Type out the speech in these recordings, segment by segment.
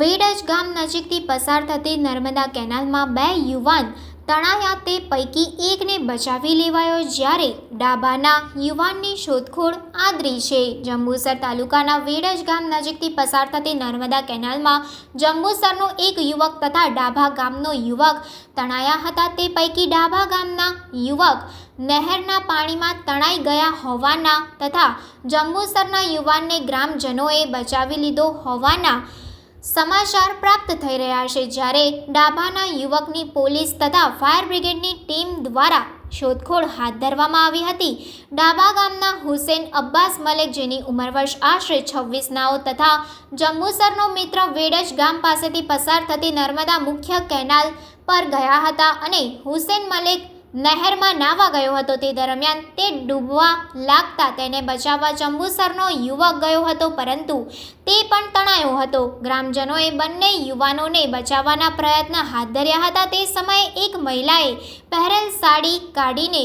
વેડજ ગામ નજીકથી પસાર થતી નર્મદા કેનાલમાં 2 યુવાન તણાયા, તે પૈકી એકને બચાવી લેવાયો, જ્યારે ડાભાના યુવાનની શોધખોળ આદરી છે। જંબુસર તાલુકાના વેડજ ગામ નજીકથી પસાર થતી નર્મદા કેનાલમાં જંબુસરનો એક યુવક તથા ડાભા ગામનો યુવક તણાયા હતા। તે પૈકી ડાભા ગામના યુવક નહેરના પાણીમાં તણાઈ ગયા હોવાના તથા જંબુસરના યુવાનને ગ્રામજનોએ બચાવી લીધો હોવાના સમાચાર પ્રાપ્ત થઈ રહ્યા છે, જ્યારે ડાભાના યુવકની પોલીસ તથા ફાયર બ્રિગેડની ટીમ દ્વારા શોધખોળ હાથ ધરવામાં આવી હતી। ડાભા ગામના હુસેન અબ્બાસ મલેક, જેની ઉંમર વર્ષ આશરે 26 નાઓ તથા જંબુસરનો મિત્ર વેડજ ગામ પાસેથી પસાર થતી નર્મદા મુખ્ય કેનાલ પર ગયા હતા અને હુસેન મલેક નહેરમાં નાહવા ગયો હતો। તે દરમિયાન તે ડૂબવા લાગતા તેને બચાવવા જંબુસરનો યુવક ગયો હતો, પરંતુ તે પણ તણાયો હતો। ગ્રામજનોએ બંને યુવાનોને બચાવવાના પ્રયત્ન હાથ ધર્યા હતા। તે સમયે એક મહિલાએ પહેરેલ સાડી કાઢીને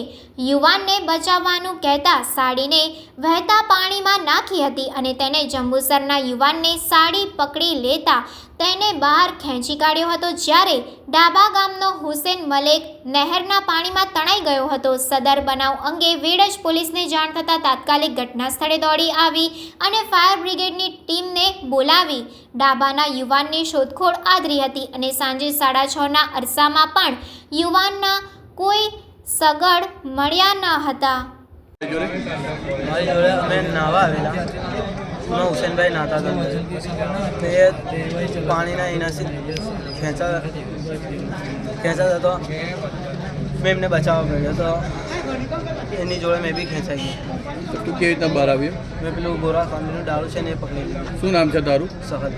યુવાનને બચાવવાનું કહેતા સાડીને વહેતા પાણીમાં નાખી હતી અને તેને જંબુસરના યુવાનને સાડી પકડી લેતા તેને બહાર ખેંચી કાઢ્યો હતો, જ્યારે ડાભા ગામનો હુસેન મલેક નહેરના પાણીમાં તણાઈ ગયો હતો। સદર બનાવ અંગે વેડજ પોલીસને જાણ થતાં તાત્કાલિક ઘટના સ્થળે દોડી આવી અને ફાયર બ્રિગેડની ટીમને બોલાવી ડાભાના યુવાનની શોધખોળ આદરી હતી અને સાંજે 6:30ના અરસામાં પણ યુવાનના કોઈ સગડ મળ્યા ન હતા। મારી જોડે અમે નાહવા આવેલા, એમાં હુસેનભાઈ નાહતા હતા, તે પાણીના એનાથી ખેંચાતા હતો। મેં એમને બચાવવા મળ્યો તો એની જોડે મેં બી ખેંચાઈ ગયો। તું કેવી રીતના બહાર આવ્યો? મેં પેલું ગોરા ખાંડનું દારૂ છે ને એ પકડી લીધું। શું નામ છે તારું? સહદ।